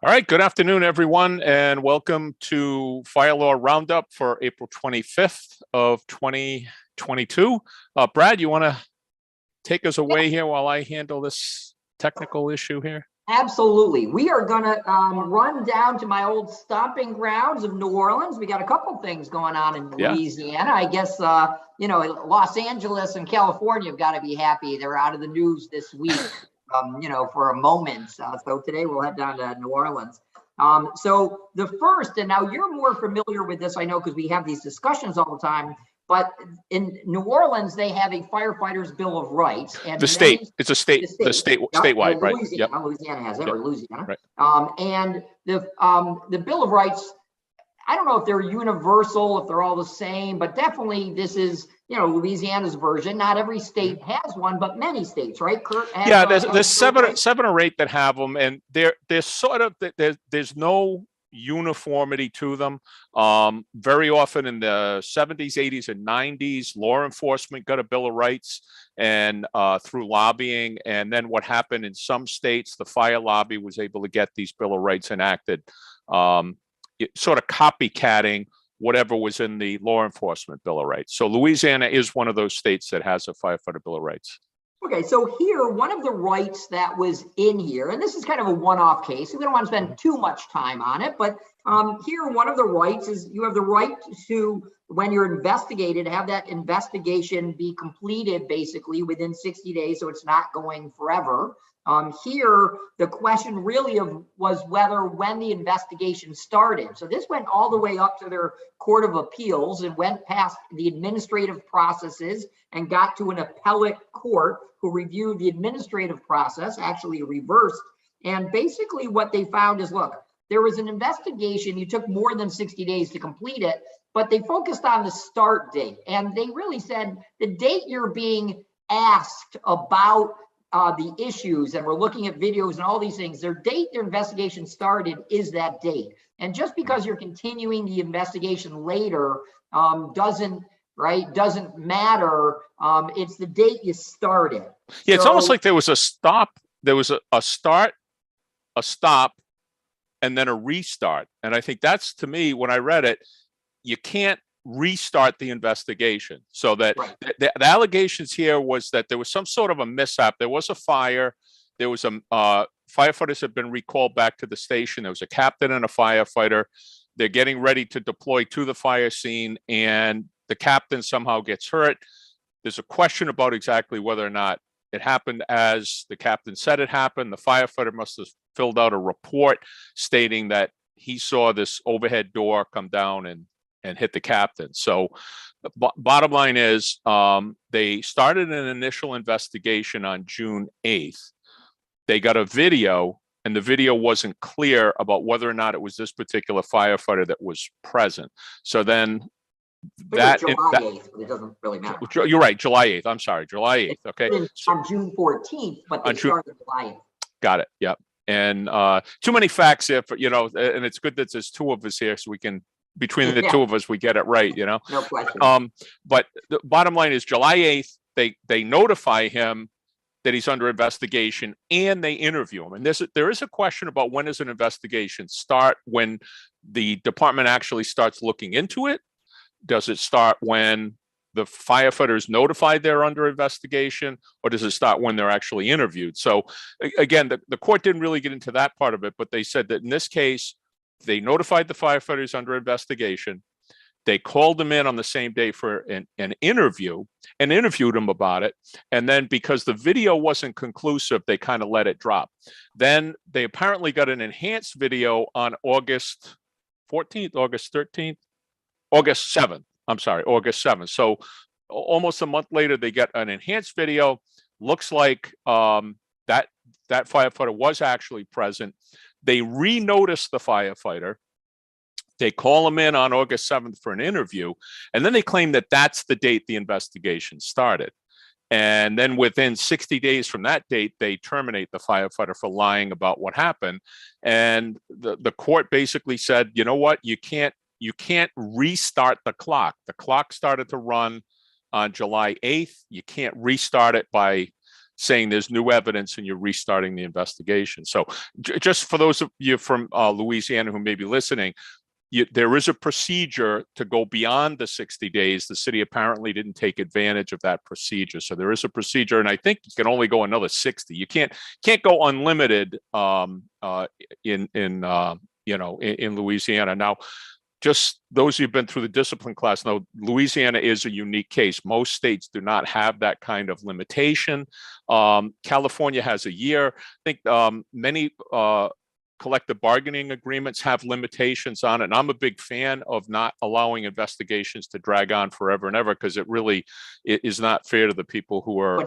All right, good afternoon, everyone, and welcome to Fire Law Roundup for April 25th of 2022. Brad, you want to take us away here while I handle this technical issue here? Absolutely. We are going to run down to my old stomping grounds of New Orleans. We got a couple things going on in Louisiana. I guess, Los Angeles and California have got to be happy. They're out of the news this week. For a moment. So today we'll head down to New Orleans. So the first, and now you're more familiar with this, I know, because we have these discussions all the time, but in New Orleans, they have a firefighters bill of rights. And it's a statewide, right? Louisiana has it, or Louisiana. Right. And the bill of rights, I don't know if they're universal, if they're all the same, but definitely this is, Louisiana's version. Not every state has one, but many states, right, Curt? There's seven or eight that have them, and they're sort of, there's no uniformity to them. Very often in the 70s, 80s, and 90s, law enforcement got a Bill of Rights and through lobbying. And then what happened in some states, the fire lobby was able to get these Bill of Rights enacted, sort of copycatting whatever was in the law enforcement Bill of Rights. So Louisiana is one of those states that has a firefighter Bill of Rights. Okay, so here, one of the rights that was in here, and this is kind of a one-off case, we don't want to spend too much time on it, but here, one of the rights is you have the right to, when you're investigated, have that investigation be completed basically within 60 days, so it's not going forever. Here, the question really was whether when the investigation started. So this went all the way up to their Court of Appeals and went past the administrative processes and got to an appellate court who reviewed the administrative process, actually reversed. And basically what they found is, look, there was an investigation. You took more than 60 days to complete it, but they focused on the start date. And they really said the date you're being asked about the issues, and we're looking at videos and all these things, their date their investigation started is that date. And just because you're continuing the investigation later doesn't matter. It's the date you started. Yeah, it's almost like there was a stop, there was a start, a stop, and then a restart. And I think that's, to me, when I read it, you can't restart the investigation. So that the allegations here was that there was some sort of a mishap. There was a fire. There was firefighters have been recalled back to the station. There was a captain and a firefighter. They're getting ready to deploy to the fire scene, and the captain somehow gets hurt. There's a question about exactly whether or not it happened as the captain said it happened. The firefighter must have filled out a report stating that he saw this overhead door come down and hit the captain. So the bottom line is they started an initial investigation on June 8th. They got a video, and the video wasn't clear about whether or not it was this particular firefighter that was present. So then July 8th, but it doesn't really matter. You're right, July 8th. I'm sorry, July 8th. Okay. On June 14th, but they started July 8th. Got it. Yep. And too many facts here for, and it's good that there's two of us here so we can, between the two of us, we get it right, No question. But the bottom line is July 8th, they notify him that he's under investigation and they interview him. And there is a question about when does an investigation start, when the department actually starts looking into it? Does it start when the firefighters notified they're under investigation, or does it start when they're actually interviewed? So again, the court didn't really get into that part of it, but they said that in this case, they notified the firefighters under investigation. They called them in on the same day for an interview and interviewed them about it. And then because the video wasn't conclusive, they kind of let it drop. Then they apparently got an enhanced video on August 14th, August 13th, August 7th. I'm sorry, August 7th. So almost a month later, they get an enhanced video. Looks like that firefighter was actually present. They re-notice the firefighter. They call him in on August 7th for an interview, and then they claim that that's the date the investigation started. And then within 60 days from that date, they terminate the firefighter for lying about what happened. And the court basically said, you know what, you can't restart the clock. The clock started to run on July 8th. You can't restart it by saying there's new evidence and you're restarting the investigation. So just for those of you from Louisiana who may be listening, there is a procedure to go beyond the 60 days. The city apparently didn't take advantage of that procedure. So there is a procedure, and I think you can only go another 60. You can't go unlimited in Louisiana. Now, just those who've been through the discipline class know Louisiana is a unique case. Most states do not have that kind of limitation. California has a year. I think many collective bargaining agreements have limitations on it. And I'm a big fan of not allowing investigations to drag on forever and ever, because it really is not fair to the people who are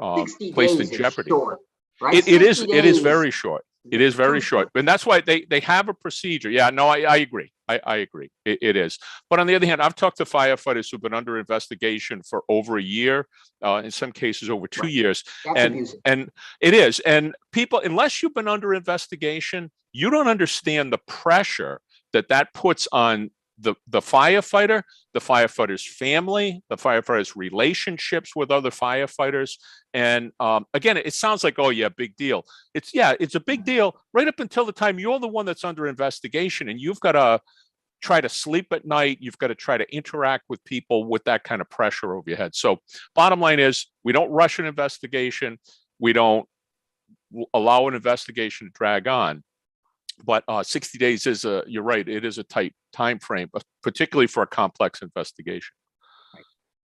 placed in jeopardy. Short, right? It is very short. It is very short. And that's why they have a procedure. Yeah, no, I agree. I agree. It is. But on the other hand, I've talked to firefighters who've been under investigation for over a year, in some cases over 2 years. That's and it is. And people, unless you've been under investigation, you don't understand the pressure that puts on the firefighter, the firefighter's family, the firefighter's relationships with other firefighters. And again, it sounds like, oh yeah, big deal. It's a big deal right up until the time you're the one that's under investigation, and you've got to try to sleep at night. You've got to try to interact with people with that kind of pressure over your head. So bottom line is, we don't rush an investigation. We don't allow an investigation to drag on. But 60 days is you're right, it is a tight time frame, particularly for a complex investigation.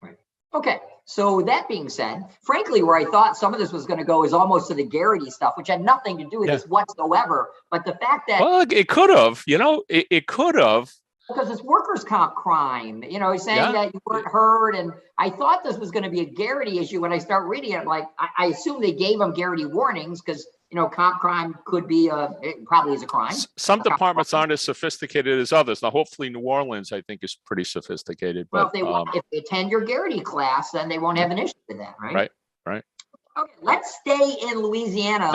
Right. Okay. So that being said, frankly, where I thought some of this was going to go is almost to the Garrity stuff, which had nothing to do with this whatsoever. But the fact that, well, it could have, it could have. Because it's workers' comp crime, he's saying that you weren't heard. And I thought this was going to be a Garrity issue. When I start reading it, I'm like, I assume they gave him Garrity warnings, because comp crime could be it probably is a crime. Some departments aren't as sophisticated as others. Now, hopefully New Orleans, I think, is pretty sophisticated. But well, if they attend your Garrity class, then they won't have an issue with that, right? Right. Okay, let's stay in Louisiana.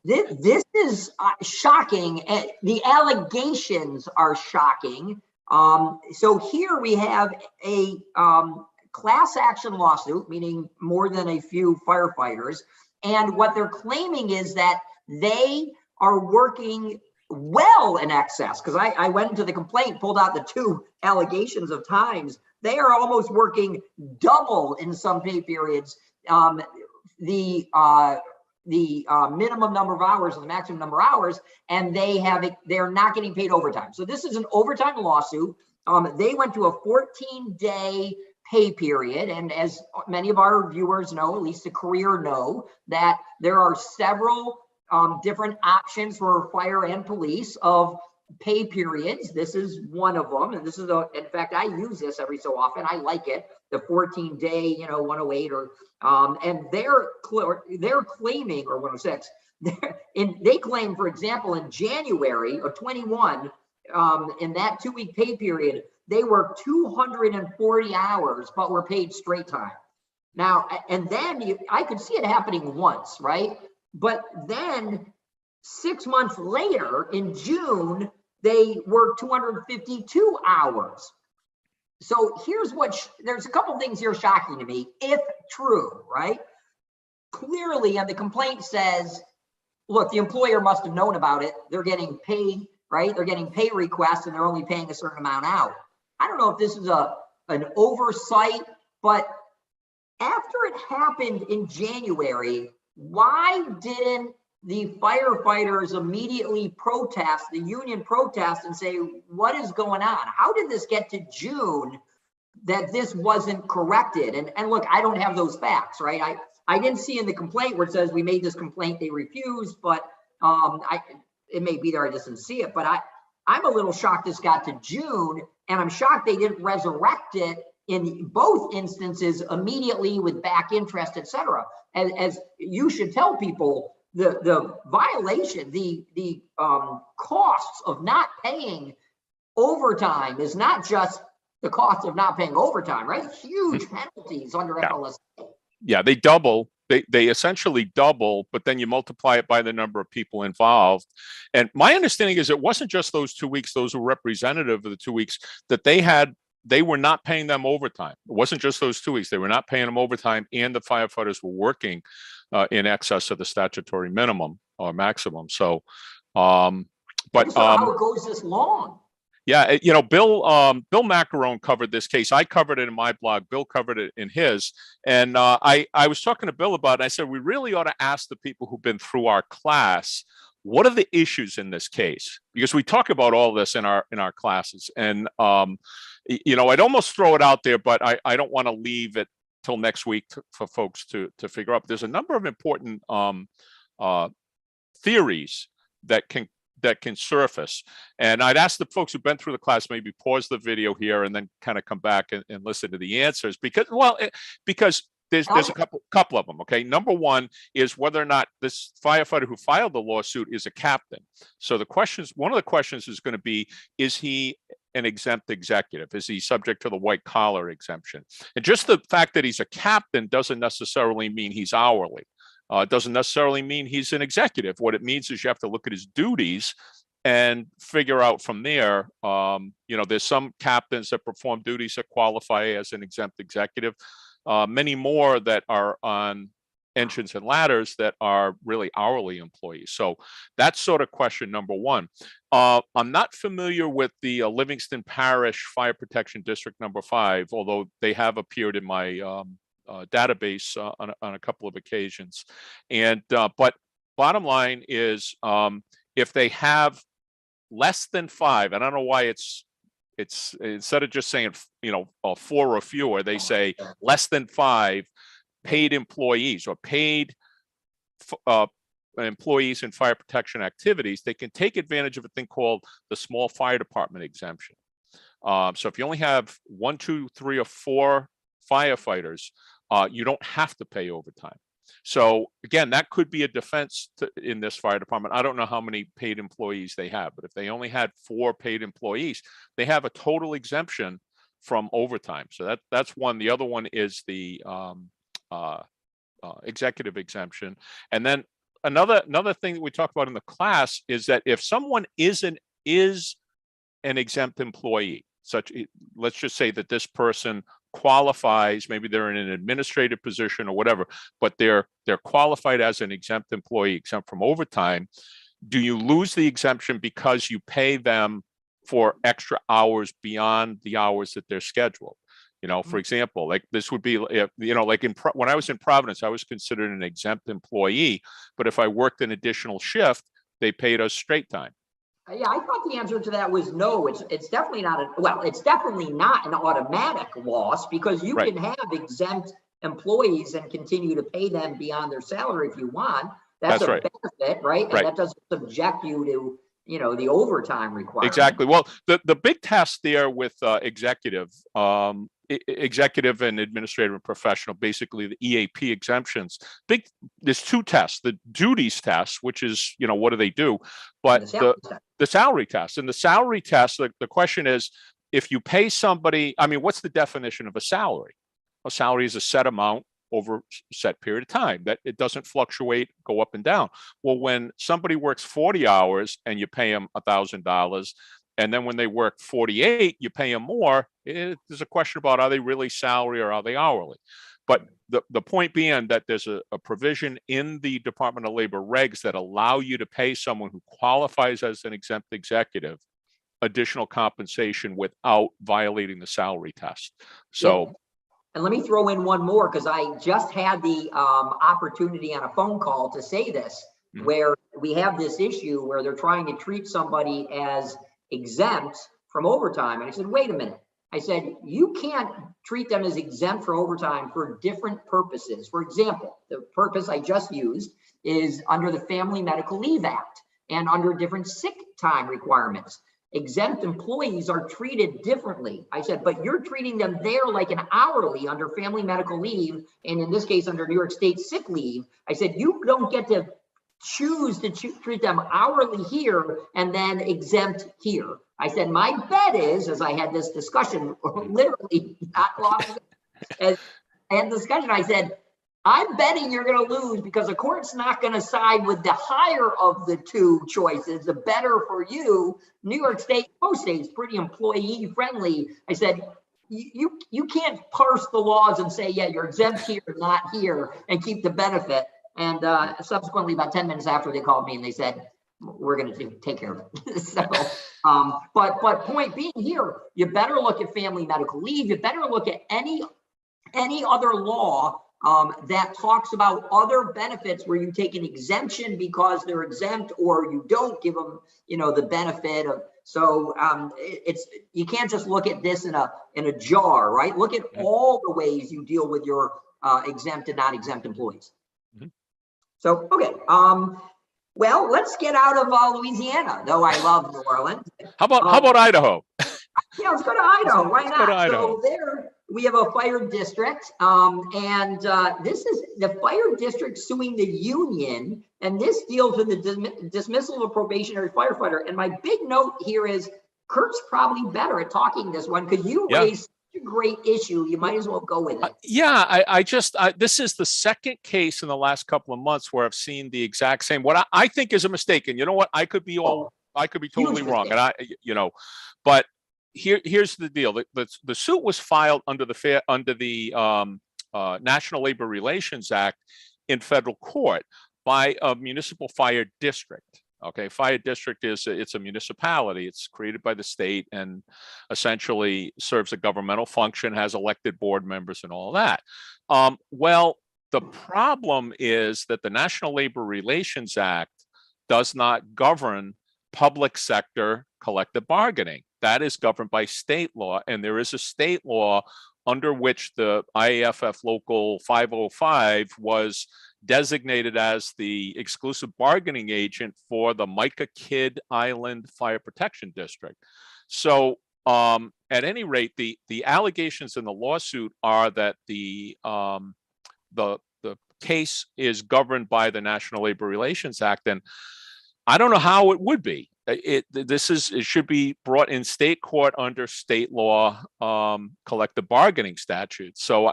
This is shocking. The allegations are shocking. So here we have a class action lawsuit, meaning more than a few firefighters. And what they're claiming is that they are working well in excess, because I went into the complaint, pulled out the 2 allegations of times. They are almost working double in some pay periods. The minimum number of hours and the maximum number of hours, and they're not getting paid overtime. So this is an overtime lawsuit. They went to a 14-day pay period. And as many of our viewers know, at least a career know, that there are several different options for fire and police of pay periods. This is one of them. And this is in fact, I use this every so often. I like it. The 14-day, 108 or, and they're claiming, or 106, they claim, for example, in January of 21, in that 2-week pay period, they worked 240 hours, but were paid straight time. Now, and then I could see it happening once, right? But then 6 months later, in June, they worked 252 hours. So here's there's a couple things here shocking to me, if true, right? Clearly, and the complaint says, look, the employer must have known about it. They're getting paid, right? They're getting pay requests and they're only paying a certain amount out. I don't know if this is an oversight, but after it happened in January, why didn't the firefighters immediately protest, the union protest, and say, what is going on? How did this get to June that this wasn't corrected? And look, I don't have those facts, right? I didn't see in the complaint where it says we made this complaint, they refused, but it may be there, I just didn't see it. But I'm a little shocked this got to June, and I'm shocked they didn't resurrect it in both instances immediately with back interest, et cetera. As you should tell people, the violation, the costs of not paying overtime is not just the cost of not paying overtime, right? Huge penalties under FLSA. Yeah, they double. They essentially double, but then you multiply it by the number of people involved. And my understanding is it wasn't just those 2 weeks, those were representative of the 2 weeks, that they had they were not paying them overtime. It wasn't just those 2 weeks. They were not paying them overtime, and the firefighters were working in excess of the statutory minimum or maximum. So, I just don't know how it goes this long. Yeah, Bill Macarone covered this case. I covered it in my blog. Bill covered it in his. And I was talking to Bill about it. I said, we really ought to ask the people who've been through our class, what are the issues in this case? Because we talk about all this in our classes. And, I'd almost throw it out there, but I don't want to leave it till next week for folks to figure out. There's a number of important theories that can surface. And I'd ask the folks who've been through the class, maybe pause the video here and then kind of come back and listen to the answers, because there's a couple of them. Okay. Number one is whether or not this firefighter who filed the lawsuit is a captain. So one of the questions is going to be, is he an exempt executive? Is he subject to the white collar exemption? And just the fact that he's a captain doesn't necessarily mean he's hourly. It doesn't necessarily mean he's an executive. What it means is you have to look at his duties and figure out from there. There's some captains that perform duties that qualify as an exempt executive. Many more that are on engines and ladders that are really hourly employees. So that's sort of question number one. I'm not familiar with the Livingston Parish Fire Protection District number 5, although they have appeared in my database on a couple of occasions. And but bottom line is, if they have less than 5, and I don't know why it's instead of just saying 4 or fewer, they say less than 5 paid employees or paid employees in fire protection activities, they can take advantage of a thing called the small fire department exemption. So if you only have 1, 2, 3, or 4 firefighters, you don't have to pay overtime. So again, that could be a defense in this fire department. I don't know how many paid employees they have, but if they only had 4 paid employees, they have a total exemption from overtime. So that's one. The other one is the executive exemption. And then another thing that we talk about in the class is that if someone is an exempt employee, let's just say that this person qualifies, maybe they're in an administrative position or whatever, but they're qualified as an exempt employee, exempt from overtime. Do you lose the exemption because you pay them for extra hours beyond the hours that they're scheduled? For example, like this would be, like when I was in Providence, I was considered an exempt employee, but if I worked an additional shift, they paid us straight time. Yeah, I thought the answer to that was no. It's definitely not. It's definitely not an automatic loss, because you can have exempt employees and continue to pay them beyond their salary if you want. That's a benefit, right? And that doesn't subject you to the overtime requirement. Exactly. Well, the big test there with executive and administrative and professional, basically the EAP exemptions, there's 2 tests: the duties test, which is what do they do, but the salary test. And the salary test, the question is, if you pay somebody, what's the definition of a salary? A salary is a set amount over a set period of time, that it doesn't fluctuate, go up and down. Well, when somebody works 40 hours and you pay them $1,000, and then when they work 48, you pay them more, there's a question about, are they really salary or are they hourly? But the point being that there's a provision in the Department of Labor regs that allow you to pay someone who qualifies as an exempt executive additional compensation without violating the salary test. So. Yeah. And let me throw in one more, because I just had the opportunity on a phone call to say this, where we have this issue where they're trying to treat somebody as exempt from overtime. And I said, wait a minute. I said, you can't treat them as exempt for overtime for different purposes. For example, the purpose I just used is under the Family Medical Leave Act and under different sick time requirements. Exempt employees are treated differently. I said, but you're treating them there like an hourly under family medical leave, and in this case, under New York State sick leave. I said, you don't get to choose to treat them hourly here and then exempt here. I said, my bet is, as I had this discussion literally not long ago, as I had discussion, I said, I'm betting you're going to lose, because the court's not going to side with the higher of the 2 choices, the better for you. New York State, most states, pretty employee friendly. I said, you can't parse the laws and say, yeah, you're exempt here, not here, and keep the benefit. And subsequently, about 10 minutes after, they called me and they said, we're going to take care of it. So, but point being here, you better look at family medical leave. You better look at any other law that talks about other benefits where you take an exemption because they're exempt, or you don't give them, the benefit of. So it's, you can't just look at this in a jar, right? Look at all the ways you deal with your exempt and not exempt employees. Mm-hmm. So, okay. Well, let's get out of Louisiana, though I love New Orleans. How about Idaho? Yeah, let's go to Idaho. Why not? Go to Idaho. So there we have a fire district, and this is the fire district suing the union, and this deals with the dismissal of a probationary firefighter. And my big note here is Curt's probably better at talking this one because you raised a great issue. You might as well go with it. I just this is the second case in the last couple of months where I've seen the exact same, what I think is a mistake. And you know what? I could be totally wrong. And but here's the deal. The suit was filed under the National Labor Relations Act in federal court by a municipal fire district. Okay, fire district it's a municipality. It's created by the state and essentially serves a governmental function, has elected board members and all that. Well, the problem is that the National Labor Relations Act does not govern public sector collective bargaining. That is governed by state law, and there is a state law under which the IAFF Local 505 was designated as the exclusive bargaining agent for the Mica Kidd Island Fire Protection District. So at any rate, the allegations in the lawsuit are that the case is governed by the National Labor Relations Act, and I don't know how it would be. It should be brought in state court under state law collective bargaining statutes. So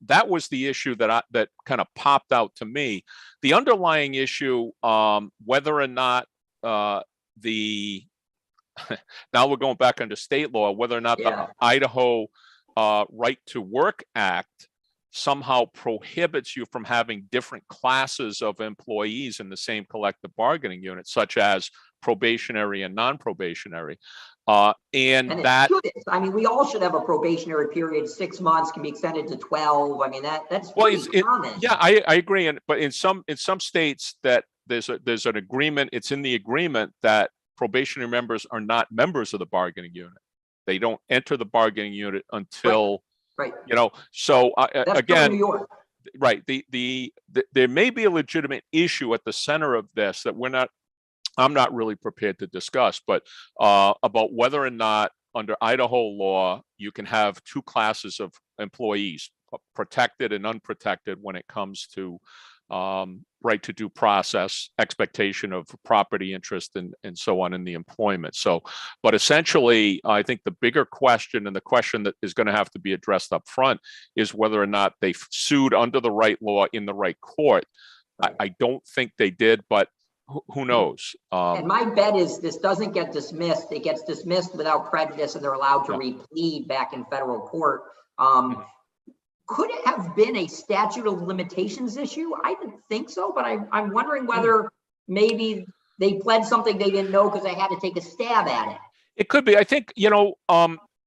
that was the issue that kind of popped out to me. The underlying issue, whether or not now we're going back under state law, whether or not the Idaho Right to Work Act somehow prohibits you from having different classes of employees in the same collective bargaining unit, such as probationary and non-probationary. And that, I mean, we all should have a probationary period. 6 months can be extended to 12. I mean, that's common. Yeah, I agree. But in some states that there's an agreement. It's in the agreement that probationary members are not members of the bargaining unit. They don't enter the bargaining unit until. Right. So again, New York. Right. There may be a legitimate issue at the center of this that I'm not really prepared to discuss, but about whether or not under Idaho law, you can have two classes of employees, protected and unprotected, when it comes to right to due process, expectation of property interest, and so on in the employment. So, but essentially, I think the bigger question, and the question that is going to have to be addressed up front, is whether or not they sued under the right law in the right court. I don't think they did, but who knows? And my bet is this doesn't get dismissed. It gets dismissed without prejudice, and they're allowed to replead back in federal court. Could it have been a statute of limitations issue? I didn't think so, but I'm wondering whether maybe they pled something they didn't know because they had to take a stab at it. It could be. I think,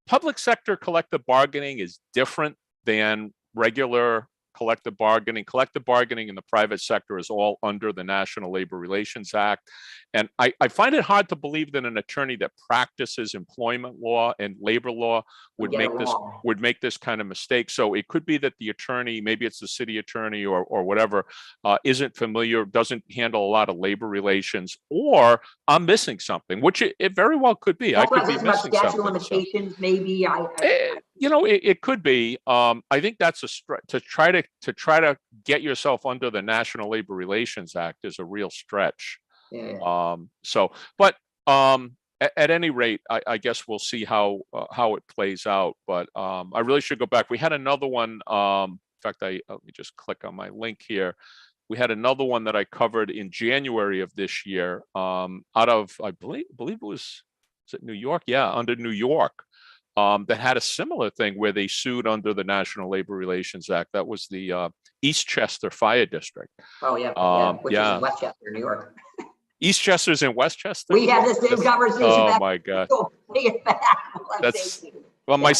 public sector collective bargaining is different than regular collective bargaining. Collective bargaining in the private sector is all under the National Labor Relations Act. And I find it hard to believe that an attorney that practices employment law and labor law would make this kind of mistake. So it could be that the attorney, maybe it's the city attorney or whatever, isn't familiar, doesn't handle a lot of labor relations, or I'm missing something, which it very well could be. I could be missing something. Statute of limitations, maybe. It could be. I think that's to try to get yourself under the National Labor Relations Act is a real stretch. Yeah. At any rate, I guess we'll see how it plays out. But I really should go back. We had another one. In fact, let me just click on my link here. We had another one that I covered in January of this year, out of I believe it was it New York? Yeah, under New York. that had a similar thing where they sued under the National Labor Relations Act. That was the Eastchester Fire District. Oh yeah, which is in Westchester, New York. Eastchester's in Westchester. We had the same conversation. Oh my God. That's well, my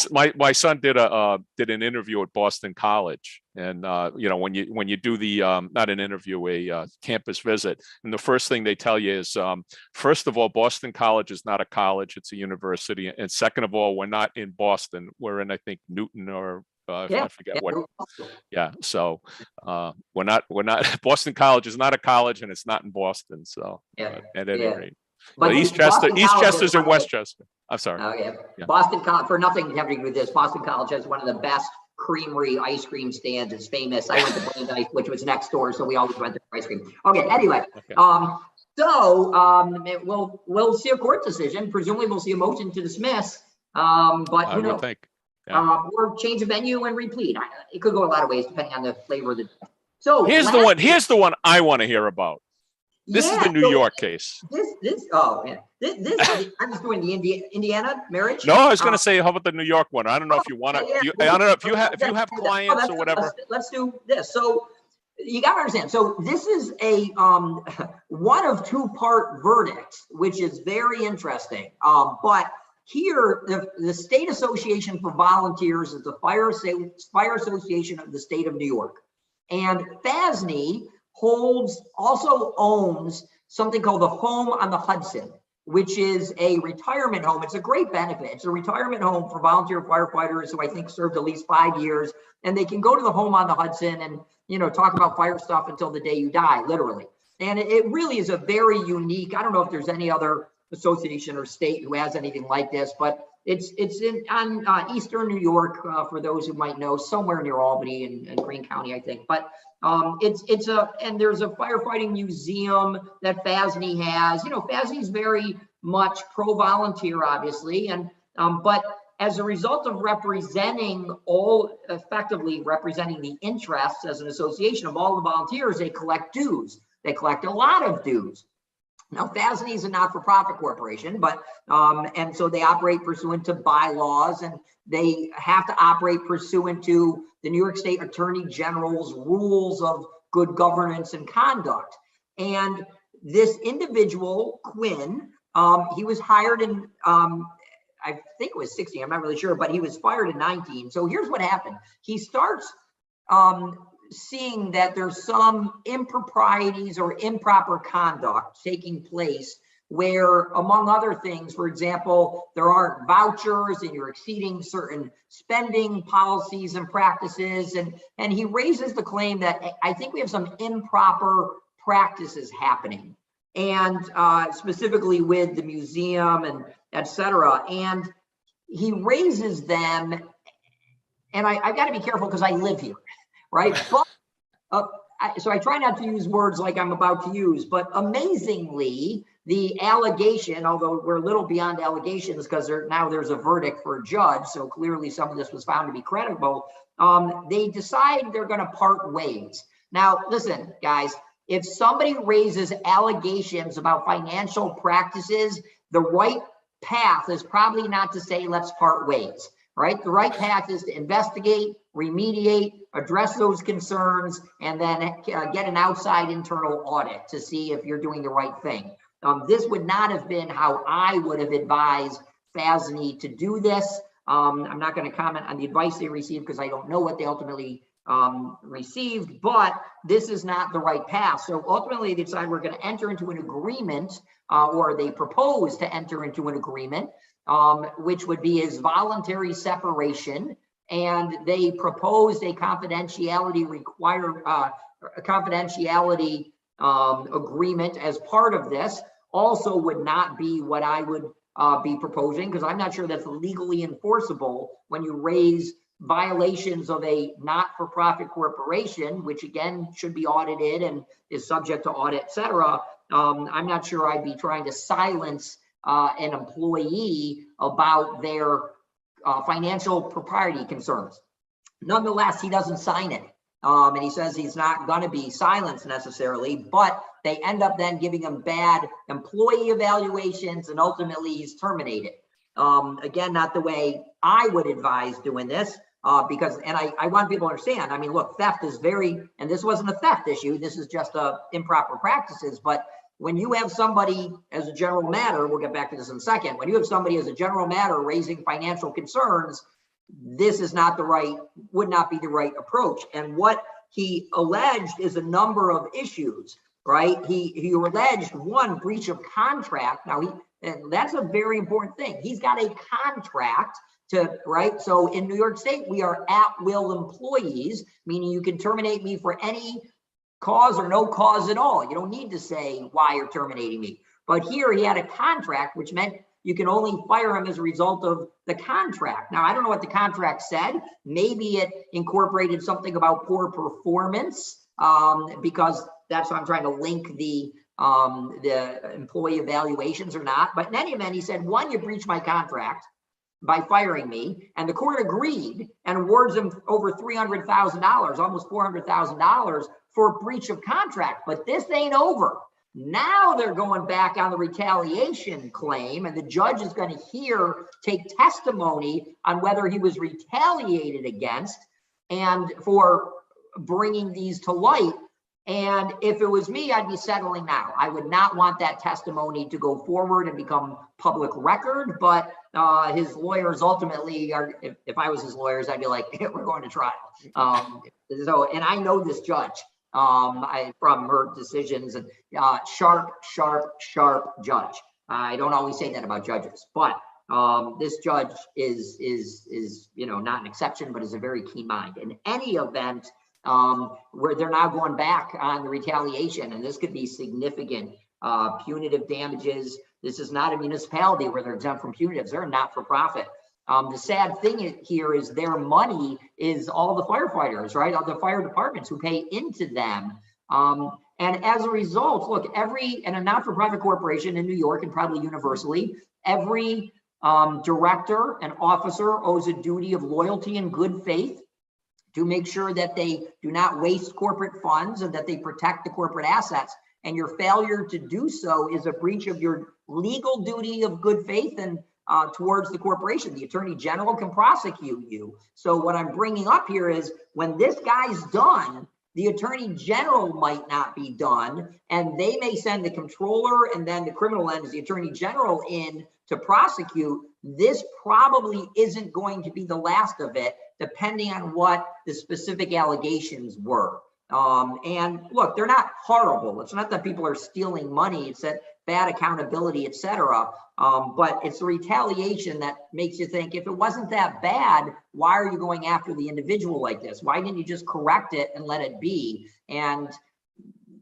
son did an interview at Boston College, and you know, when you do the not an interview, a campus visit, and the first thing they tell you is, first of all, Boston College is not a college, it's a university, and second of all, we're not in Boston, we're in, I think, Newton or I forget what. Yeah, so we're not Boston College is not a college, and it's not in Boston. So at any rate. But Eastchester's in Westchester. I'm sorry. Oh yeah. Boston College, for nothing having to do with this, Boston College has one of the best creamery ice cream stands. It's famous. I went to Brandeis, which was next door, so we always went there for ice cream. Okay. Anyway, we'll see a court decision. Presumably, we'll see a motion to dismiss. But who knows? Or change of venue and replead. It could go a lot of ways depending on the flavor of the. So here's the one I want to hear about. This is the New York case. This I'm just doing the Indiana marriage. No, I was going to say, how about the New York one? I don't know if you want to. I don't know if you have clients or whatever. Let's do this. So you got to understand. So this is a one of two-part verdict, which is very interesting. But here, the State Association for Volunteers is the Fire Association of the State of New York, and FASNY also owns something called the Home on the Hudson, which is a retirement home. It's a great benefit. It's a retirement home for volunteer firefighters who I think served at least 5 years, and they can go to the Home on the Hudson and, you know, talk about fire stuff until the day you die, literally. And it really is a very unique, I don't know if there's any other association or state who has anything like this, but it's on Eastern New York, for those who might know, somewhere near Albany and Greene County, I think. But and there's a firefighting museum that FASNY has. You know, FASNY is very much pro-volunteer, obviously, and but as a result of effectively representing the interests as an association of all the volunteers, they collect dues. They collect a lot of dues. Now, FASNY is a not-for-profit corporation, but and so they operate pursuant to bylaws, and they have to operate pursuant to the New York State Attorney General's rules of good governance and conduct. And this individual, Quinn, he was hired in, I think it was 16, I'm not really sure, but he was fired in 19. So here's what happened. He starts seeing that there's some improprieties or improper conduct taking place where, among other things, for example, there aren't vouchers and you're exceeding certain spending policies and practices. And he raises the claim that I think we have some improper practices happening, and specifically with the museum and et cetera. And he raises them, and I've got to be careful because I live here. Right. But so I try not to use words like I'm about to use, but amazingly, the allegation, although we're a little beyond allegations because there's a verdict for a judge, so clearly some of this was found to be credible, they decide they're going to part ways. Now, listen, guys, if somebody raises allegations about financial practices, the right path is probably not to say, let's part ways. Right? The right path is to investigate, remediate, address those concerns, and then get an outside internal audit to see if you're doing the right thing. This would not have been how I would have advised FASNY to do this. I'm not going to comment on the advice they received because I don't know what they ultimately received, but this is not the right path. So ultimately, they decide we're going to enter into an agreement, or they propose to enter into an agreement, which would be his voluntary separation, and they proposed a confidentiality agreement as part of this. Also would not be what I would be proposing, because I'm not sure that's legally enforceable when you raise violations of a not-for-profit corporation, which again should be audited and is subject to audit, et cetera. I'm not sure I'd be trying to silence an employee about their financial propriety concerns. Nonetheless, he doesn't sign it. And he says he's not going to be silenced necessarily, but they end up then giving him bad employee evaluations, and ultimately he's terminated. Again, not the way I would advise doing this, because, and I want people to understand, I mean, look, theft is very, and this wasn't a theft issue, this is just improper practices, but when you have somebody as a general matter, we'll get back to this in a second, when you have somebody as a general matter raising financial concerns, this is not the right, would not be the right approach. And what he alleged is a number of issues, right? He alleged one, breach of contract. Now and that's a very important thing. He's got a contract to, right? So in New York State, we are at-will employees, meaning you can terminate me for any cause or no cause at all. You don't need to say why you're terminating me. But here he had a contract, which meant you can only fire him as a result of the contract. Now, I don't know what the contract said. Maybe it incorporated something about poor performance, because that's what I'm trying to link the employee evaluations or not. But in any event, he said, one, you breached my contract by firing me, and the court agreed and awards him over $300,000, almost $400,000 for breach of contract. But this ain't over. Now they're going back on the retaliation claim, and the judge is going to take testimony on whether he was retaliated against and for bringing these to light. And if it was me, I'd be settling now. I would not want that testimony to go forward and become public record, but his lawyers ultimately are, if I was his lawyers, I'd be like, we're going to trial. And I know this judge from her decisions, and sharp judge. I don't always say that about judges, but this judge is not an exception, but is a very keen mind. In any event, where they're now going back on the retaliation, and this could be significant punitive damages. This is not a municipality where they're exempt from punitives. They're not for profit. The sad thing here is their money is all the firefighters, right? All the fire departments who pay into them. And as a result, look, in a not-for-profit corporation in New York, and probably universally, every director and officer owes a duty of loyalty and good faith to make sure that they do not waste corporate funds and that they protect the corporate assets. And your failure to do so is a breach of your legal duty of good faith and towards the corporation. The attorney general can prosecute you. So what I'm bringing up here is when this guy's done, the attorney general might not be done, and they may send the controller and then the criminal end is the attorney general in to prosecute. This probably isn't going to be the last of it, depending on what the specific allegations were. And look, they're not horrible. It's not that people are stealing money. It's that bad accountability, et cetera. But it's the retaliation that makes you think, if it wasn't that bad, why are you going after the individual like this? Why didn't you just correct it and let it be? And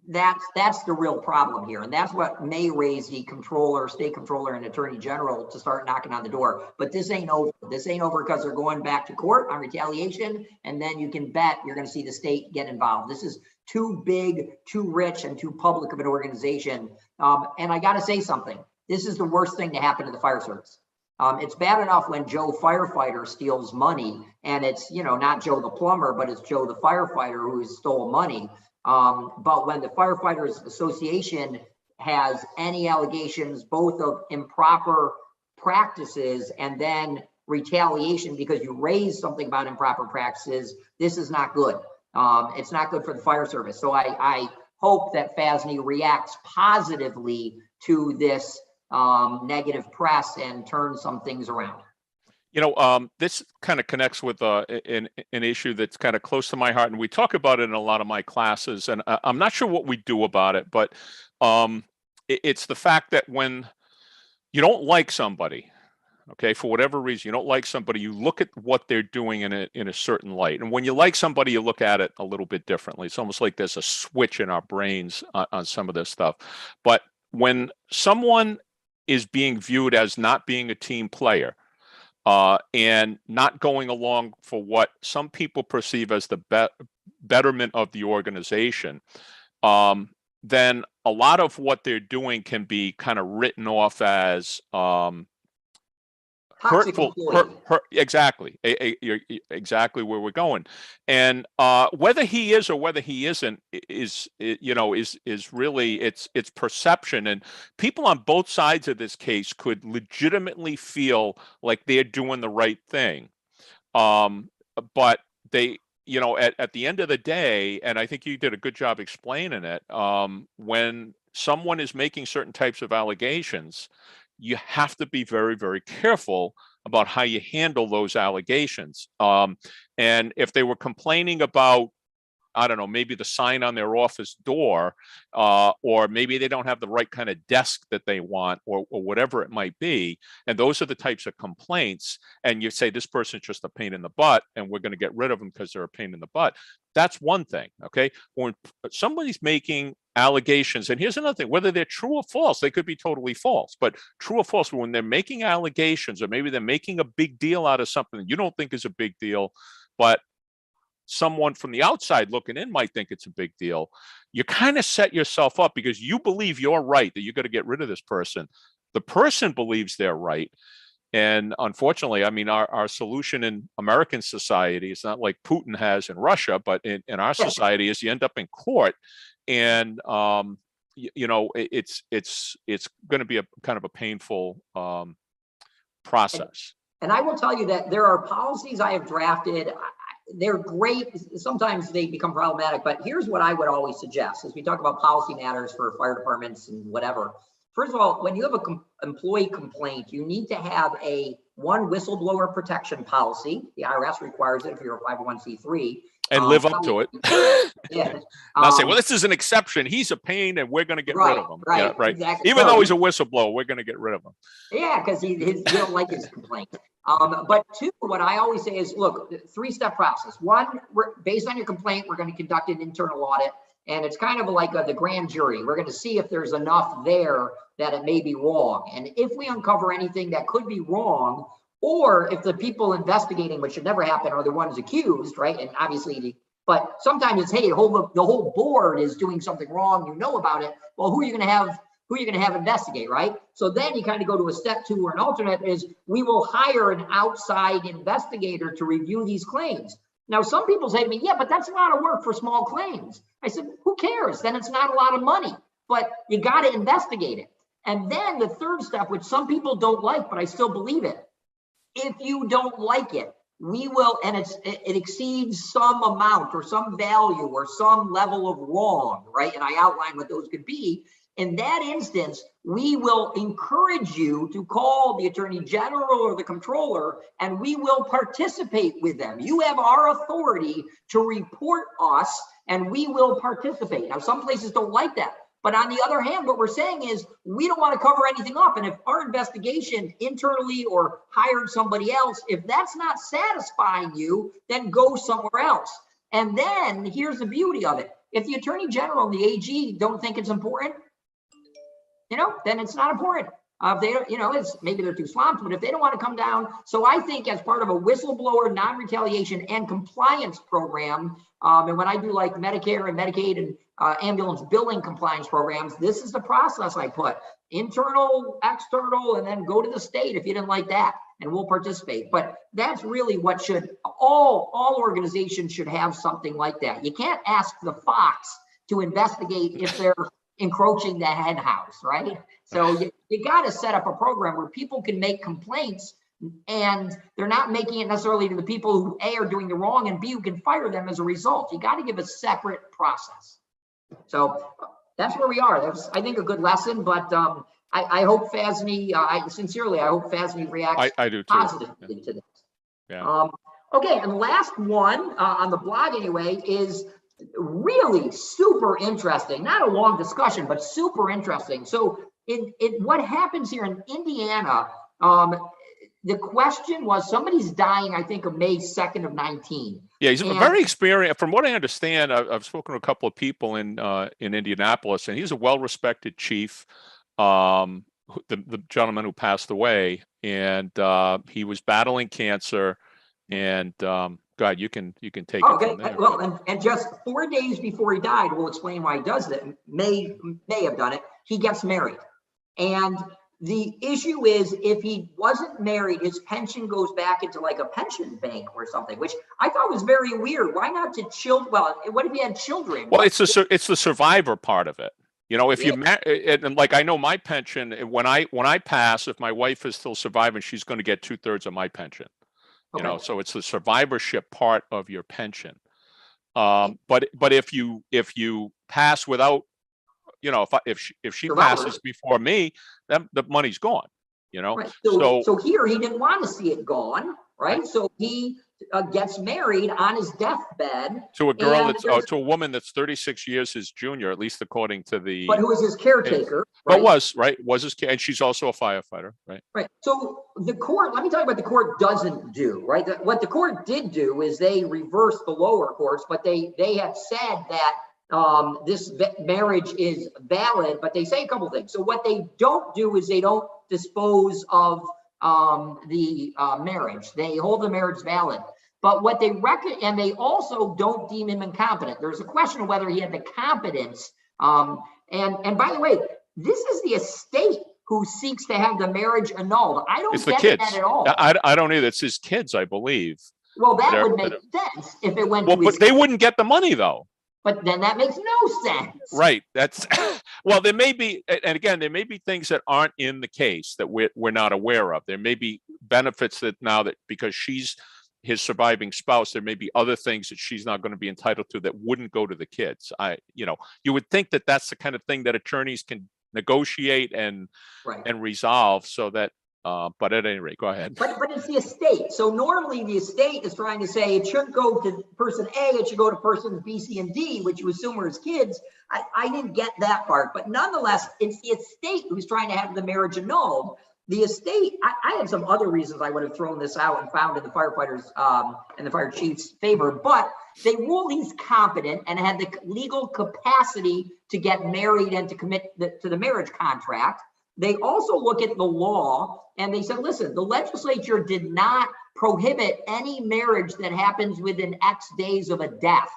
that's the real problem here. And that's what may raise the controller, state controller, and attorney general to start knocking on the door. But this ain't over. This ain't over because they're going back to court on retaliation. And then you can bet you're going to see the state get involved. This is too big, too rich, and too public of an organization. And I got to say something. This is the worst thing to happen to the fire service. It's bad enough when Joe Firefighter steals money, and it's, not Joe the plumber, but it's Joe the firefighter who stole money. But when the Firefighters Association has any allegations, both of improper practices and then retaliation because you raised something about improper practices, this is not good. It's not good for the fire service. So I hope that FASNY reacts positively to this negative press and turns some things around. This kind of connects with an issue that's kind of close to my heart, and we talk about it in a lot of my classes, and I'm not sure what we do about it, but it's the fact that when you don't like somebody, okay, for whatever reason, you don't like somebody, you look at what they're doing in a certain light. And when you like somebody, you look at it a little bit differently. It's almost like there's a switch in our brains on some of this stuff. But when someone is being viewed as not being a team player, and not going along for what some people perceive as the betterment of the organization, then a lot of what they're doing can be kind of written off as toxic employee. Exactly. You're exactly where we're going. And whether he is or whether he isn't is really it's perception. And people on both sides of this case could legitimately feel like they're doing the right thing. But they, at the end of the day, and I think you did a good job explaining it, when someone is making certain types of allegations, you have to be very, very careful about how you handle those allegations. And if they were complaining about, I don't know, maybe the sign on their office door, or maybe they don't have the right kind of desk that they want, or whatever it might be. And those are the types of complaints. And you say, this person's just a pain in the butt, and we're going to get rid of them because they're a pain in the butt. That's one thing. Okay. When somebody's making allegations, and here's another thing, whether they're true or false, they could be totally false, but true or false, when they're making allegations, or maybe they're making a big deal out of something that you don't think is a big deal, but someone from the outside looking in might think it's a big deal, you kind of set yourself up because you believe you're right, that you got to get rid of this person. The person believes they're right. And unfortunately, I mean, our solution in American society is not like Putin has in Russia, but in our society is you end up in court, and it's going to be a kind of a painful process. And I will tell you that there are policies I have drafted. They're great. Sometimes they become problematic, but here's what I would always suggest as we talk about policy matters for fire departments and whatever. First of all, when you have an employee complaint, you need to have one whistleblower protection policy. The IRS requires it if you're a 501c3. And live up to it. Yeah. Not say, well, this is an exception. He's a pain and we're going to get rid of him. Right, yeah, right. Exactly. Even though he's a whistleblower, we're going to get rid of him. Yeah, because you don't like his complaint. But two, what I always say is, look, three-step process. One, based on your complaint, we're going to conduct an internal audit. And it's kind of like the grand jury. We're going to see if there's enough there that it may be wrong. And if we uncover anything that could be wrong, or if the people investigating, which should never happen, are the ones accused, right? And obviously, but sometimes it's, hey, the whole board is doing something wrong, you know about it. Well, who are you going to have investigate, right? So then you kind of go to a step two, or an alternate is, we will hire an outside investigator to review these claims. Now, some people say to me, yeah, but that's a lot of work for small claims. I said, who cares? Then it's not a lot of money, but you got to investigate it. And then the third step, which some people don't like, but I still believe it. If you don't like it, we will, and it exceeds some amount or some value or some level of wrong, right? And I outline what those could be. In that instance, we will encourage you to call the Attorney General or the Comptroller, and we will participate with them. You have our authority to report us, and we will participate. Now, some places don't like that. But on the other hand, what we're saying is we don't want to cover anything up. And if our investigation internally or hired somebody else, if that's not satisfying you, then go somewhere else. And then here's the beauty of it. If the Attorney General and the AG don't think it's important, then it's not important. If they don't, it's maybe they're too swamped, but if they don't want to come down. So I think as part of a whistleblower, non-retaliation and compliance program, and when I do like Medicare and Medicaid and ambulance billing compliance programs, this is the process I put: internal, external, and then go to the state if you didn't like that, and we'll participate. But that's really what should, all organizations should have something like that. You can't ask the fox to investigate if they're encroaching the hen house, right? So you got to set up a program where people can make complaints, and they're not making it necessarily to the people who A, are doing the wrong, and B, who can fire them as a result. You got to give a separate process. So that's where we are. That's, I think, a good lesson, but I hope FASNY, I hope FASNY reacts I do too. Positively to this. Yeah. Okay, and last one on the blog anyway is really super interesting. Not a long discussion, but super interesting. So what happens here in Indiana, the question was, somebody's dying, I think, of May 2nd of 19. Yeah, he's very experienced. From what I understand, I've spoken to a couple of people in Indianapolis, and he's a well-respected chief. The gentleman who passed away, and he was battling cancer. And God, you can take it from there. Well, and just 4 days before he died, we'll explain why he does that. May have done it. He gets married, and The issue is if he wasn't married, his pension goes back into like a pension bank or something, which I thought was very weird. Why not to children? Well, what if he had children? Well, it's the survivor part of it. You know, if you and like I know my pension, when I pass, if my wife is still surviving, she's going to get 2/3 of my pension. You know, so it's the survivorship part of your pension. But if you pass without, you know, if she passes before me, then the money's gone. You know, right. So here he didn't want to see it gone, right? So he gets married on his deathbed to a girl that's to a woman that's 36 years his junior, at least according to the. But who was his caretaker? Right? But was his, and she's also a firefighter, right? Right. So the court. Let me tell you what the court doesn't do. Right. What the court did do is they reversed the lower courts, but they have said that this marriage is valid, but they say a couple things. So what they don't do is they don't dispose of the marriage. They hold the marriage valid. But what they reckon, and they also don't deem him incompetent. There's a question of whether he had the competence. And by the way, this is the estate who seeks to have the marriage annulled. I don't get that at all. I don't either. It's his kids, I believe. Well, that would make sense if it went. Well, but they wouldn't get the money though. But then that makes no sense. Right. That's well, there may be, and again, there may be things that aren't in the case that we're not aware of. There may be benefits that now that because she's his surviving spouse, there may be other things that she's not going to be entitled to that wouldn't go to the kids. You would think that that's the kind of thing that attorneys can negotiate and resolve so that. But at any rate, go ahead. But it's the estate. So normally the estate is trying to say it shouldn't go to person A, it should go to persons B, C, and D, which you assume are his kids. I didn't get that part, but nonetheless, it's the estate who's trying to have the marriage annulled. The estate, I had some other reasons I would have thrown this out and found in the firefighters and the fire chief's favor, but they rule he's competent and had the legal capacity to get married and to commit to the marriage contract. They also look at the law and they said, listen, the legislature did not prohibit any marriage that happens within X days of a death.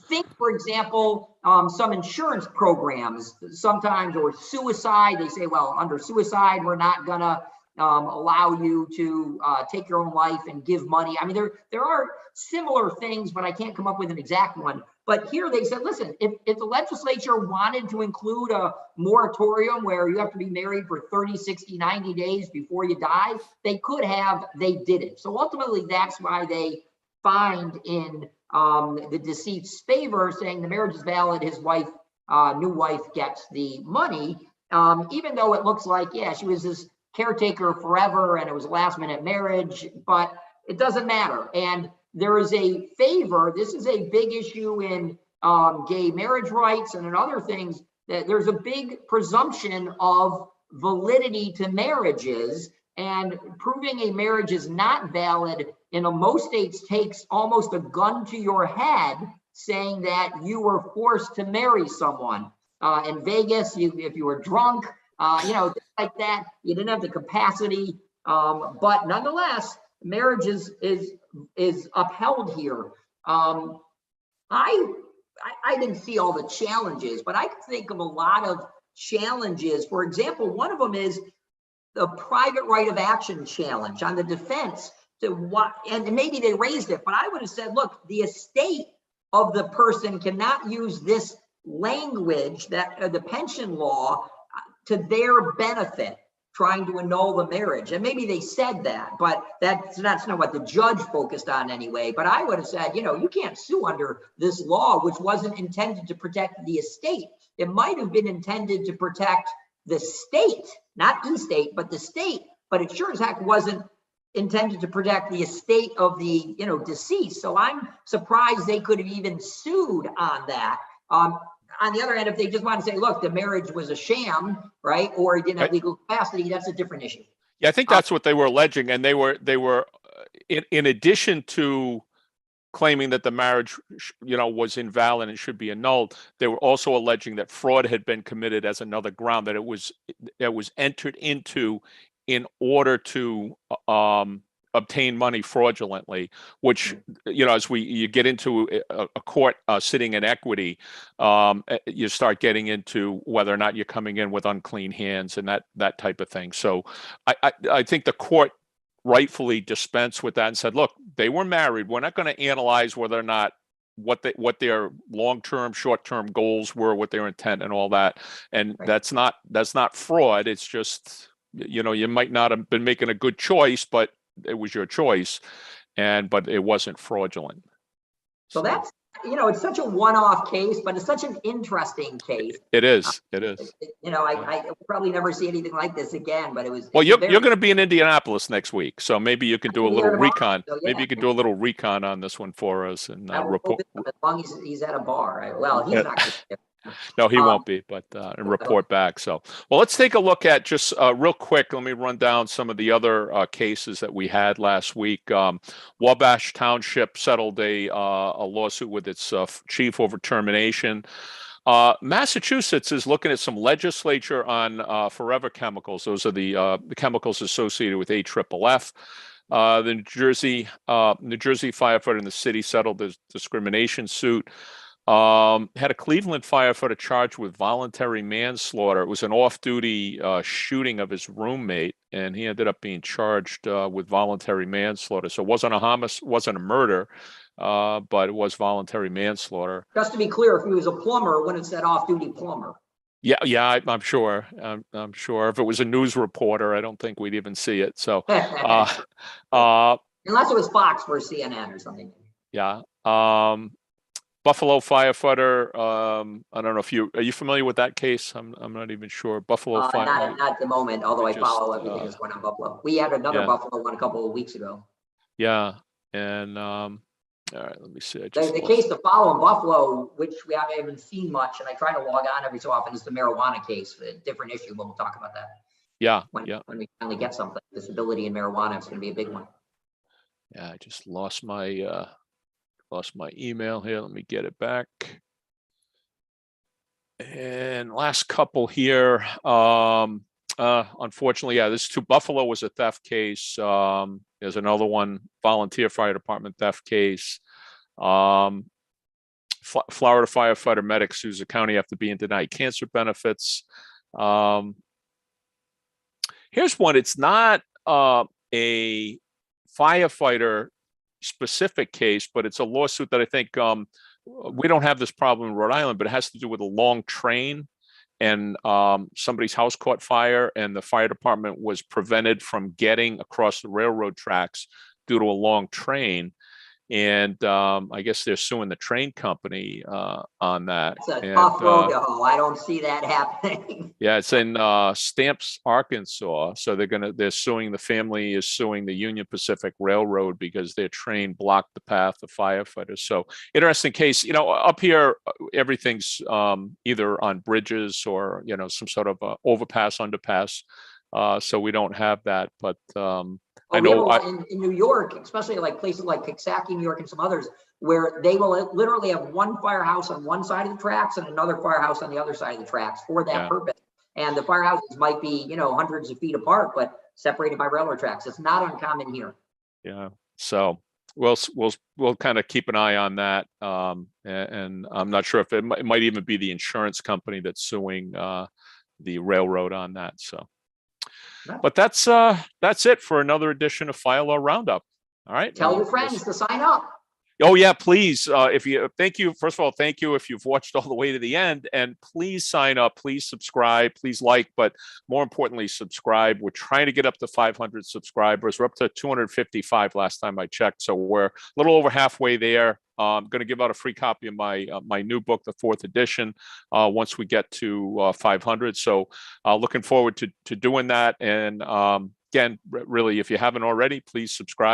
Think, for example, some insurance programs sometimes, or suicide. They say, well, under suicide, we're not going to allow you to take your own life and give money. I mean, there are similar things, but I can't come up with an exact one. But here they said, listen, if the legislature wanted to include a moratorium where you have to be married for 30, 60, 90 days before you die, they could have, they didn't. So ultimately, that's why they find in the deceased's favor, saying the marriage is valid, his wife, new wife gets the money, even though it looks like, yeah, she was his caretaker forever and it was a last minute marriage, but it doesn't matter. And there is a favor. This is a big issue in gay marriage rights and in other things, that there's a big presumption of validity to marriages, and proving a marriage is not valid in most states takes almost a gun to your head saying that you were forced to marry someone. In Vegas, if you were drunk, things like that, you didn't have the capacity, but nonetheless, marriage is upheld here. I didn't see all the challenges, but I could think of a lot of challenges. For example, one of them is the private right of action challenge on the defense to what, and maybe they raised it, but I would have said, look, the estate of the person cannot use this language that the pension law to their benefit, trying to annul the marriage. And maybe they said that, but that's not what the judge focused on anyway. But I would have said, you can't sue under this law, which wasn't intended to protect the estate. It might have been intended to protect the state, not estate, but the state. But it sure as heck wasn't intended to protect the estate of the deceased. So I'm surprised they could have even sued on that. On the other hand, if they just want to say, look, the marriage was a sham, right, or he didn't have legal capacity, that's a different issue. Yeah, I think that's what they were alleging, and they were in addition to claiming that the marriage, was invalid and should be annulled, they were also alleging that fraud had been committed as another ground, that it was entered into in order to obtain money fraudulently, which, you know, as you get into a court sitting in equity, you start getting into whether or not you're coming in with unclean hands and that type of thing. So I think the court rightfully dispensed with that and said, look, they were married. We're not going to analyze whether or not what their long-term, short-term goals were, what their intent and all that. And that's not fraud. It's just, you know, you might not have been making a good choice, but it was your choice, but it wasn't fraudulent. So that's, you know, it's such a one-off case, but it's such an interesting case. It is. It is. You know, I will probably never see anything like this again, but it was. Well, you're going to be in Indianapolis next week, so maybe you can do a little recon. So, yeah. Maybe you can do a little recon on this one for us and report. As long as he's at a bar. Well, he's not. No, he won't be, but and report back. So, well, let's take a look at just real quick. Let me run down some of the other cases that we had last week. Wabash Township settled a lawsuit with its chief over termination. Massachusetts is looking at some legislature on forever chemicals. Those are the chemicals associated with AFFF. The New Jersey firefighter in the city settled the discrimination suit. Had a Cleveland firefighter charged with voluntary manslaughter. It was an off-duty shooting of his roommate, and he ended up being charged with voluntary manslaughter. So it wasn't wasn't a murder, but it was voluntary manslaughter. Just to be clear, if he was a plumber, when it said off-duty plumber. Yeah, I'm sure. I'm sure if it was a news reporter, I don't think we'd even see it. So, unless it was Fox or CNN or something. Yeah. Buffalo firefighter. I don't know if are you familiar with that case? I'm not even sure. Buffalo firefighter. Not at the moment, although I follow everything that's going on Buffalo. We had another Buffalo one a couple of weeks ago. Yeah, and all right, let me see. The case to follow in Buffalo, which we haven't even seen much, and I try to log on every so often, is the marijuana case. A different issue, but we'll talk about that. Yeah, when we finally get something. Disability in marijuana is going to be a big one. Yeah, I just lost my email here. Let me get it back. And last couple here. Unfortunately, this too. Buffalo was a theft case. There's another one, volunteer fire department theft case. Florida firefighter medic sues the county after being denied cancer benefits. Here's one. It's not a firefighter specific case, but it's a lawsuit that I think we don't have this problem in Rhode Island, but it has to do with a long train, and somebody's house caught fire, and the fire department was prevented from getting across the railroad tracks due to a long train. And I guess they're suing the train company on that. It's a tough road to hoe. I don't see that happening. Yeah, it's in Stamps, Arkansas. So they're suing, the family is suing the Union Pacific Railroad because their train blocked the path of firefighters. So interesting case. You know, up here, everything's either on bridges or, you know, some sort of overpass, underpass. So we don't have that, but I know in New York, especially like places like Coxsackie, New York, and some others, where they will literally have one firehouse on one side of the tracks and another firehouse on the other side of the tracks for that purpose. And the firehouses might be, you know, hundreds of feet apart, but separated by railroad tracks. It's not uncommon here. Yeah. So we'll kind of keep an eye on that. And I'm not sure if it might even be the insurance company that's suing the railroad on that. So. But that's it for another edition of Fire Law Roundup. All right. Tell your friends to sign up. Oh yeah, please. Thank you. First of all, thank you if you've watched all the way to the end, and please sign up, please subscribe, please like, but more importantly, subscribe. We're trying to get up to 500 subscribers. We're up to 255 last time I checked, so we're a little over halfway there. I'm going to give out a free copy of my new book, the 4th edition, once we get to 500. So looking forward to doing that. And again, really, if you haven't already, please subscribe.